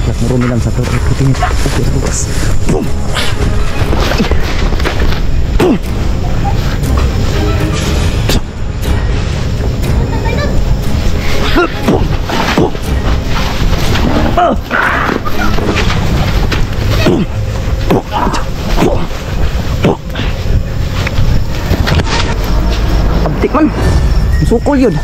Lak marumi lang satu puting. Oke, bos. Boom. Abtik man. Sukol yun.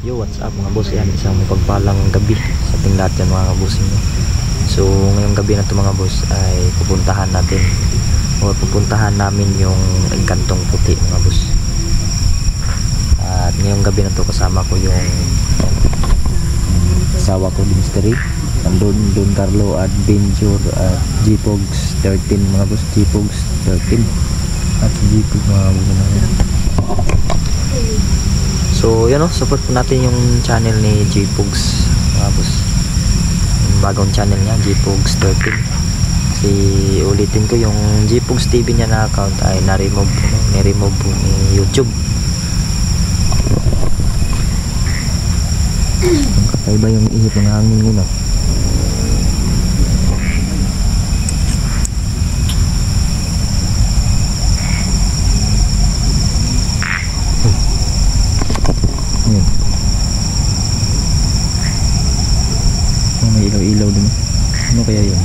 Yo, what's up mga boss? Yan, isang pagpalang gabi sa ating lahat yan mga bossing. So ngayong gabi na to mga boss ay pupuntahan natin o pupuntahan namin yung Engkantong Puti mga boss. At ngayong gabi na to kasama ko yung asawa ko, Mystery, Don Carlo Adventure at G-Pogs 13 mga boss. G-Pogs 13 at G-Pogs mga boss. So yan o, support po natin yung channel ni G-Pogs mga boss, yung bagong channel niya, G-Pogs 13. Kasi ulitin ko, yung G-Pogs TV niya na account ay na-remove po ni YouTube. Kakaiba yung ihip ng hangin nila. May ilaw-ilaw din. Ano kaya yun?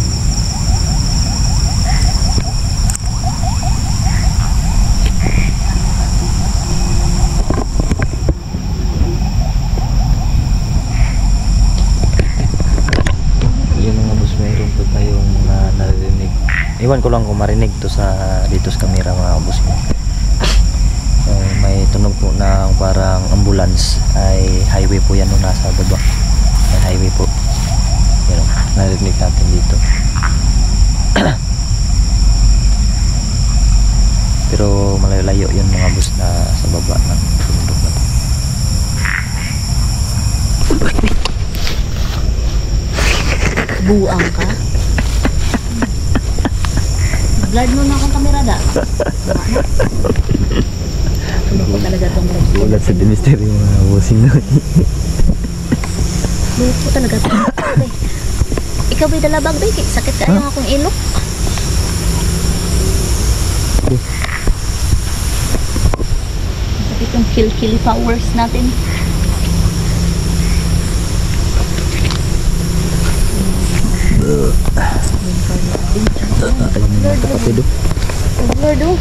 Iwan ko lang kung marinig to dito sa camera mga boss. May tunog po na parang ambulance, ay highway po yan, nasa baba ay highway po yan, narinig natin dito. Pero malayo-layo yun mga boss, na sa baba ng tunog na. Buang ka? Blurred mo na akong kamera da. Ano ko talaga itong blurred? Ulat sa Mystery mga bossing na. Lupo talaga ito. Ikaw ba'y dalabag ba? Sakit ka yung akong ilok. Sakit yung kill powers natin. Kapatid oh. Lord oh.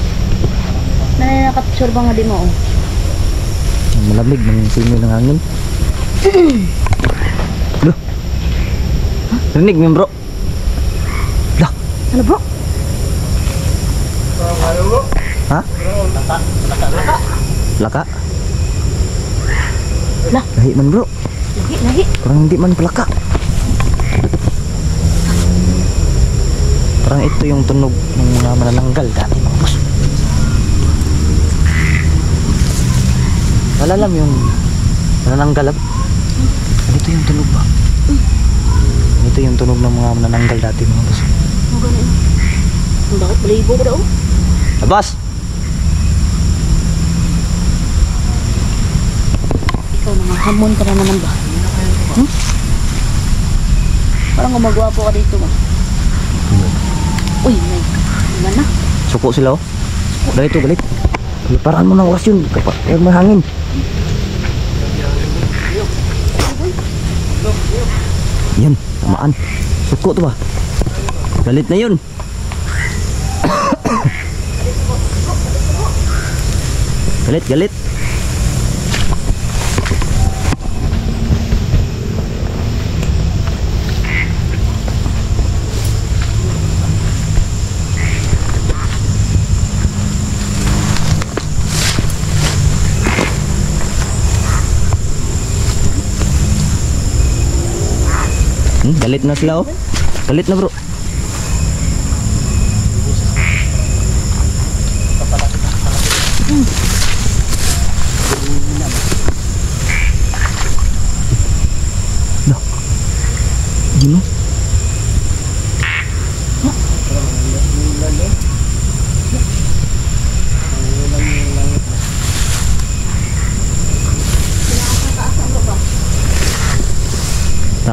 Nakapicture ba nga di mo oh? Malamig ng simoy ng hangin. Loh. Rinig mo bro. Lah. Ano bro? Ha? Laka. Lah. Lahi man bro. Lahi. Parang hindi man pelaka. Parang ito yung tunog ng mga manananggal dati mga boss. Malalam yung manananggal. Ito yung tunog ba? Ito yung tunog ng mga manananggal dati mga boss. Ano ganun? Bakit balibo ba daw? Labas! Ikaw naman, hamon ka na naman ba? Parang gumagwapo ka dito ba? Uy, may mana? Suko sila oh. Galit oh, galit. Paraan mo ng oras yun. Kaya may hangin. Yan, tamaan. Suko to ba? Galit na yun. Galit, galit. Galit na sila oh. Galit na bro. Dah. Gino.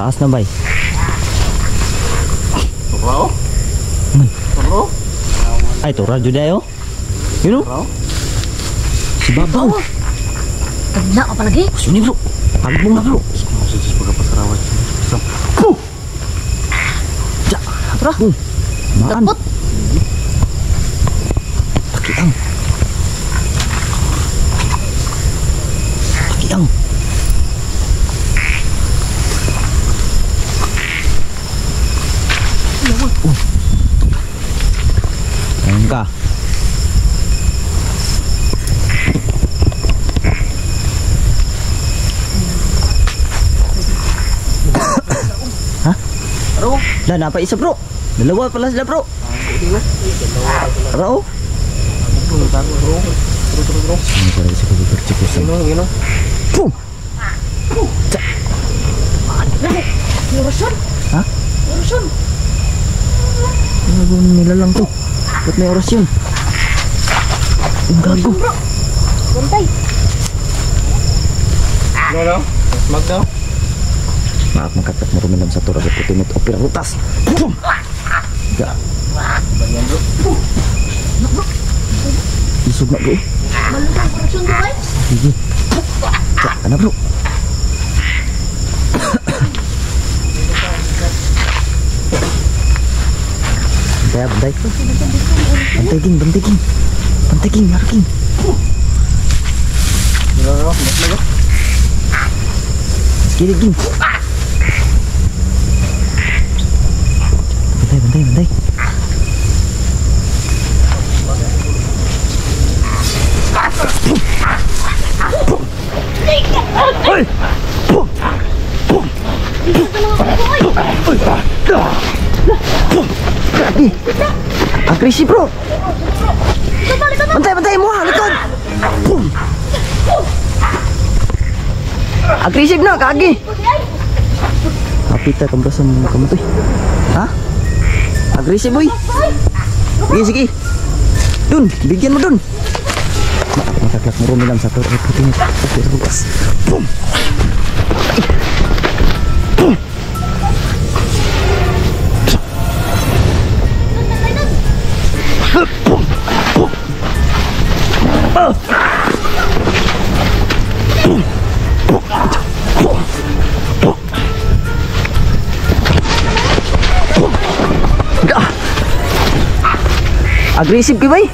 Taas na bay. Turo? Man. Turo? Ay, tura jud ayo. You know? Turo? Si Babaw. Tagna ka palagi. Sini bro. Albong na bro. Maksudnya pagkapasarawat. Ja. Bro. Maan. Tapot. Takiang. Takiang. Ayun ka. Ha? Taro? Dah napaisa bro. Dalawa pala sila bro. Rao? Turo, taro. Turo. Ini pala sa pagkikirtikusan. Gino. Boom! Yorosyon. Ha? Yorosyon. Ano nila lang to? Ba't may oras yun? Ang gago. Bantay. Gino. Smag daw. Maaf makakat marumilam sa tura at putinit o pirarutas. Boom! Ya. Banyan bro. Isog na bro. Malutang yorosyon ko ay. Sige. Ya, ano bro? Bantay, bantay. Bantay king, bantay king. Bantay king, yara king. Gino. Mas Kiri king. Bantay, bantay, bantay. Hoy! Boom! Boom! Lagi. Agresif bro. Bantay, bantay mo ha, likod. Boom! Agresif na, kagi. Kapita kambrasan mo kamu to. Ha? Agresif boy. Sige, sige. Dun, bigyan mo dun. Mataklak mo rumilang sa tur. Putin ito. Bukas. Boom! Boom! Boom! Boom! Ah! Boom! Boom! Boom! Boom! Boom! Ah! Agresif ka ba eh?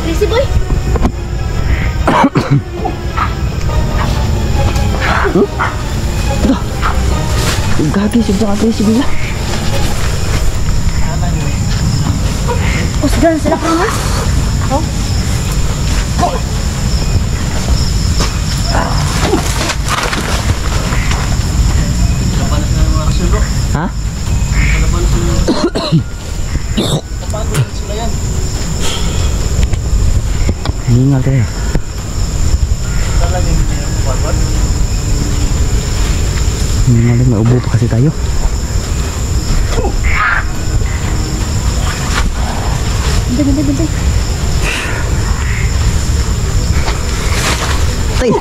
Agresi boy. Dah. Gagi sudah agresif bila. Oh, sedang sila ka nga. Oh. Ha? Hingal tayo. Hingal tayo, may ubo pa kasi tayo. Bantay. Tay!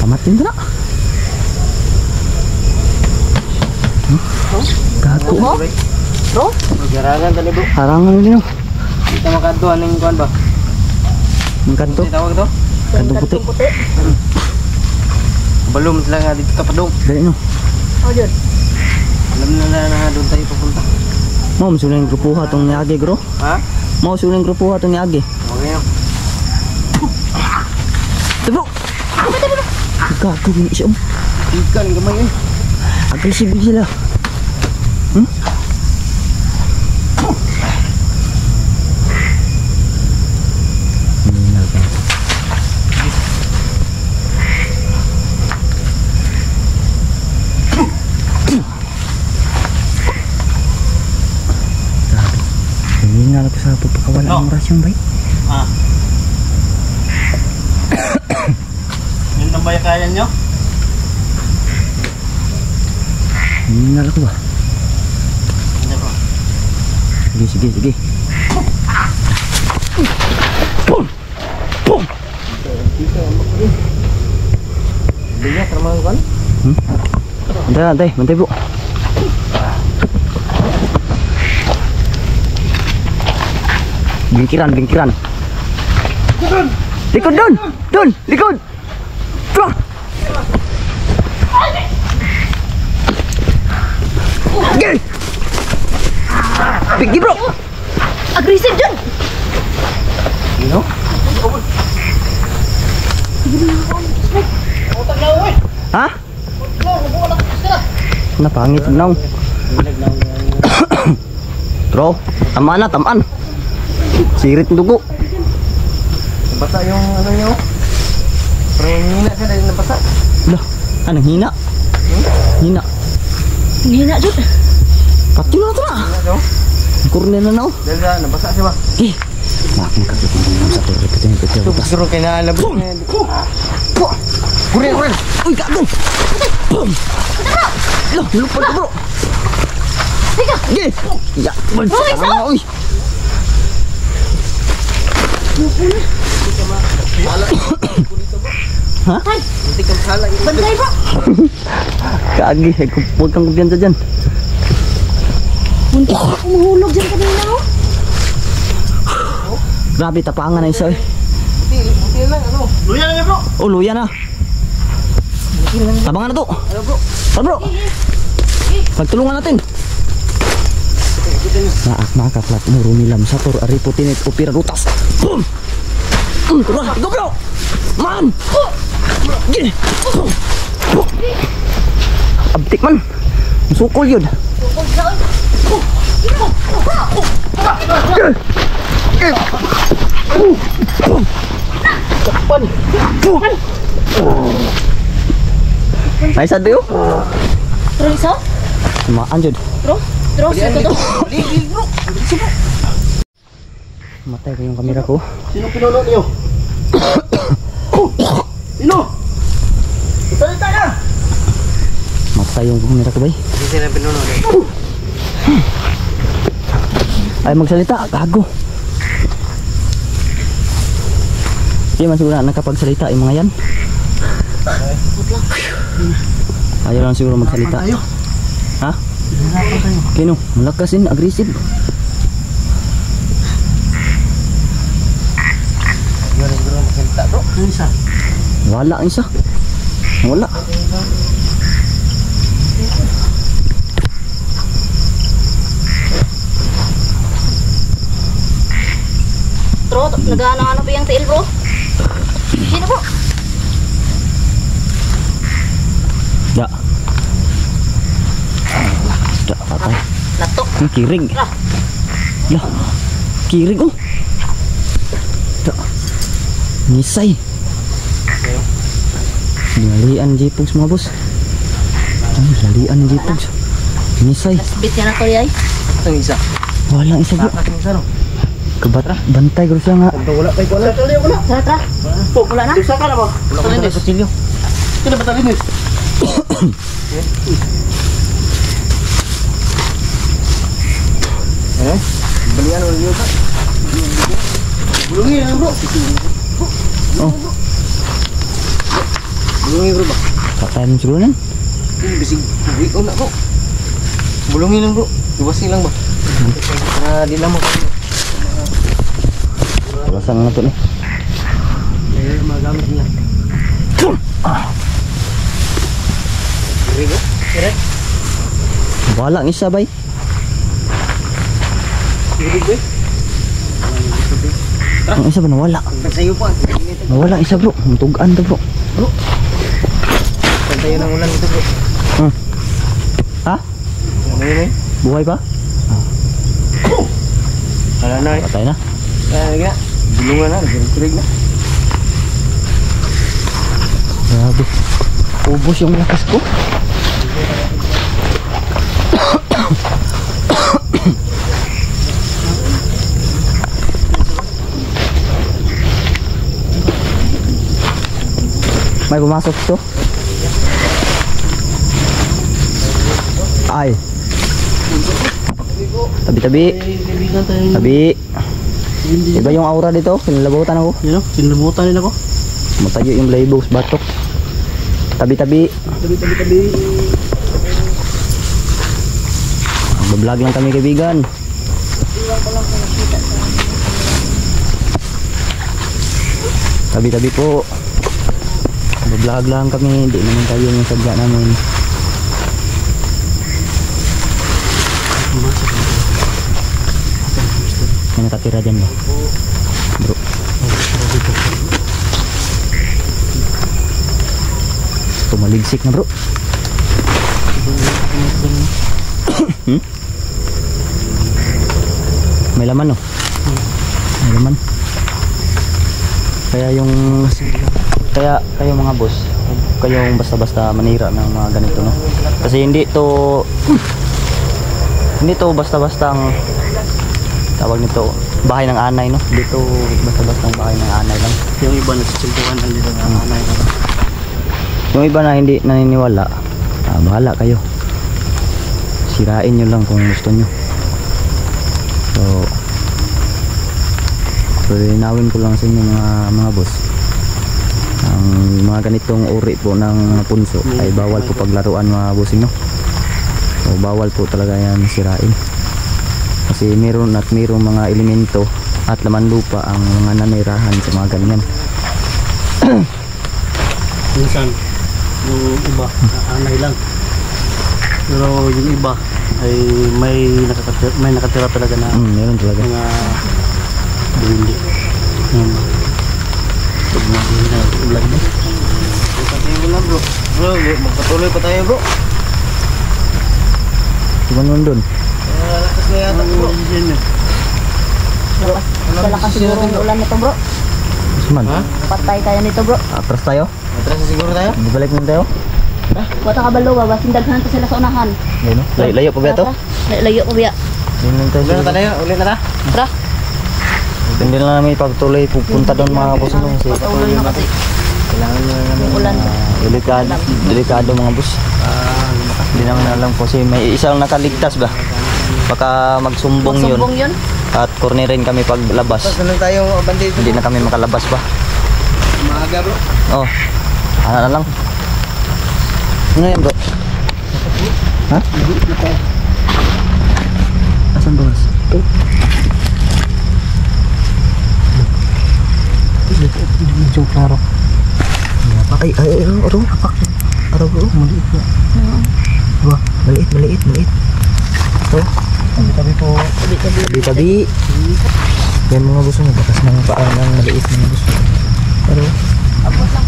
Tamatin ko na. Gago. Bro? Magarangan tali bro. Harangan nyo nyo. Kita makanto anong kuan ba? Ang kanto. Ano tawag to? Kantong puti. Balum sila nga dito tapadong. Dali no. Oh, Jod. Alam na doon tayo papunta. Mau suling grupuha tong niagi bro. Ha? Mau suling grupuha tong niagi. Okay na. Ito bro. Gago gini siya. Ikan gamay eh. Agresif sila. Hingal ka. Grabe. Hingal ako sa pagpakawala ng rasyon bay. Ah. Yun ang bayakayan nyo? Hingal ako ba? Sige. Boom! Boom! Biya termal kan? Bantay, bantay bro. Bingkiran. Likod dun, likod. Tuh. Gil. Pergi bro. Agresif dun. Ano? Ha? Napangit nang. Bro, tamaan. Sirit dugo. Nabasa yung ano nyo? Parang hina siya dahil nabasa. Lah, anong hina? Hina. Hina dun. Pati mo na ito na. Hina daw. Kurne na na oh. Dahil na nabasa siya ba? Eh, makin kakit ng sa torre kita yung Ito siguro kayo naalabot. Kurin! Uy, gago! Boom! Loh, lupad ka bro! Teka. Sige! Ya, Uy, tama na, uy! Ha? Tay, Hindi kang sala yun. bantay bro. Kaagi, huwag kang kumpiyansa dyan. Muntik ako mahulog dyan kanina oh. Grabe, tapangan na isa eh. Buti lang ano. Luya na niya bro. Oh, luya na. Tabangan na to. Ano bro? Tara bro. Pagtulungan natin. Naak makaklat mo rumilam sa tor ariputinit upira rutas. Boom! Tara, go bro! Man! Gini! Abtik man! Sukol yun! Ay sad yo. Terus isa? Maan jud. Terus ito to. Matay ko yung kamera ko. Sino pinuno niyo? Sino? Salita na! Matay yung kamera ko bay. Sino pinuno niyo? Ay magsalita, gago. Di man siguro nakapagsalita yung mga yan. Ayaw lang siguro magsalita. Ha? Kino, malakas din, aggressive. Gimana siguro magsalita bro? Isa. Wala ang isa. Wala. Bro, nag-ano pa yung tail bro? Sino bro? Da. Da, patay. Latok. Ang kirig. Lah. Kirig oh. Da. Nisay. Lalian J-Pugs mga boss. Lalian J-Pugs. Nisay. Bit niya na ko yay. Ang isa. Wala isa bro. Takas ng isa no? Kabatra. Bantay ko siya nga. Ito wala pa ikaw na. Wala. Tara, tara. Wala na. Isa ka na ba? Wala ka na kutsilyo. Kaya ba tayo linis? Balian ulit yun ka. Bulungin lang bro. Oh, Bulungin bro ba? patay mo siguro nan. Bisig. Ikaw na bro. Bulungin lang bro. Iwasin lang ba? Para di lang mo. Pasang na to ni. Eh, magamit niya. Rigo? Kira? Wala ang isa bay. Rigo eh? Ang isa ba nawala? Nagsayo pa. Nawala ang isa bro. Tugaan to bro. Pantayo ng ulan ito bro. Ha? Ano yun eh? Buhay pa? Wala na eh. Patay na. Kaya bulungan na. Nagkirig na. Grabe. Ubos yung lakas ko. May pumasok to. Ay. Tabi-tabi. Kaibigan tayo. Tabi. Hindi. Iba yung aura dito, pinalabutan ako. Yun o, sinlamutan din ako. Matayo yung Blaybos batok. Tabi-tabi. Tabi. Mag-vlog lang kami kaibigan. Tabi-tabi po. Mag-vlog lang kami, hindi naman tayo yung sadya namin. May nakatira dyan ba? Bro. Tumaligsik na bro. Hmm? May laman no? May laman. Kaya yung kayo mga boss, kayong basta-basta manira ng mga ganito no. Kasi hindi to basta-bastang tawag nito bahay ng anay no. Dito basta-bastang bahay ng anay lang. Yung iba nagsisimpuhan lang dito ng anay na. Yung iba na hindi naniniwala, bahala kayo. Sirain nyo lang kung gusto nyo. So linawin ko lang sa inyo mga boss. Ang mga ganitong uri po ng punso ay bawal po paglaruan mga bossing no. So bawal po talaga yan sirain. Kasi meron mga elemento at laman lupa ang mga nanirahan sa mga ganyan. Minsan, yung iba, anay lang. Pero yung iba ay may nakatira talaga na Meron talaga. mga bindi. Pag mga ulan na. Patuloy mo lang bro. Bro, magpatuloy pa tayo bro. Diba nun dun? Lakas na yata bro. Kalakas siguro ang ulan nito bro. Usman? Patay tayo nito bro. Atras tayo? Matras na siguro tayo? Balik mo tayo? Wata ka balo, babasin daghan pa sila sa unahan. Ayun, no? Layo pa ba ito? Layo po biya. Yun lang tayo. Ulit na tayo, ulit na ta. Tara, Hindi lang namin pagtuloy pupunta doon mga boss no? Kasi patuloy na kasi. Kailangan nyo namin. Yung ulan. delikado mga boss. Hindi naman alam po kasi may isang nakaligtas ba? Baka magsumbong yun. Magsumbong yun. At cornerin kami paglabas. Tapos nalang tayo bandito. Hindi na kami makalabas pa. Maaga bro. Oh, ano na lang. Ano yan bro? Ha? Asan ba boss? Ito. Medyo klaro. Ay, araw. Araw bro, maliit na. Wah, maliit. Ito. Tabi po. Tabi-tabi. Yan mga boss, bakas ng paa ng maliit mga boss. Pero, Abot lang.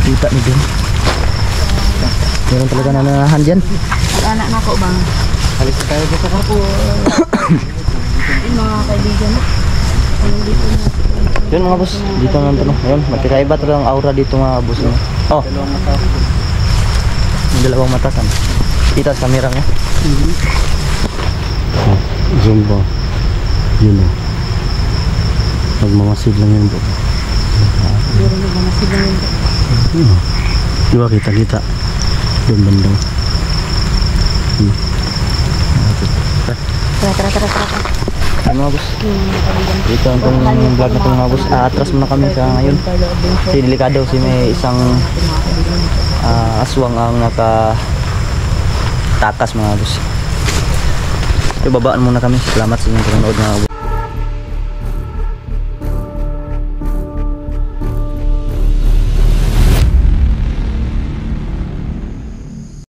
kita ni din. Meron talaga nananahan dyan. Mag-anak na ako bang? Halis na tayo dito ka po. Yung mga kaibigan mo. Anong dito na? Yun mga boss, dito naman ito. Ayun, magkakaiba talaga ang aura dito mga boss. Oh, Dalawang mata. yung dalawang matasan. Kita sa kamera niya. Zoom ba? Yun o. Magmamasid lang yun bro. Siguro na ba nasilang yun? Di ba kita? Doon bandang. Tara. Ayun mga boss, Yung mga kaibigan. dito ang itong vlog na ito mga boss. Atras muna kami sa ngayon. Kasi delikado kasi may isang aswang ang nakatakas mga boss. So babaan muna kami. Salamat sa inyong panonood mga boss.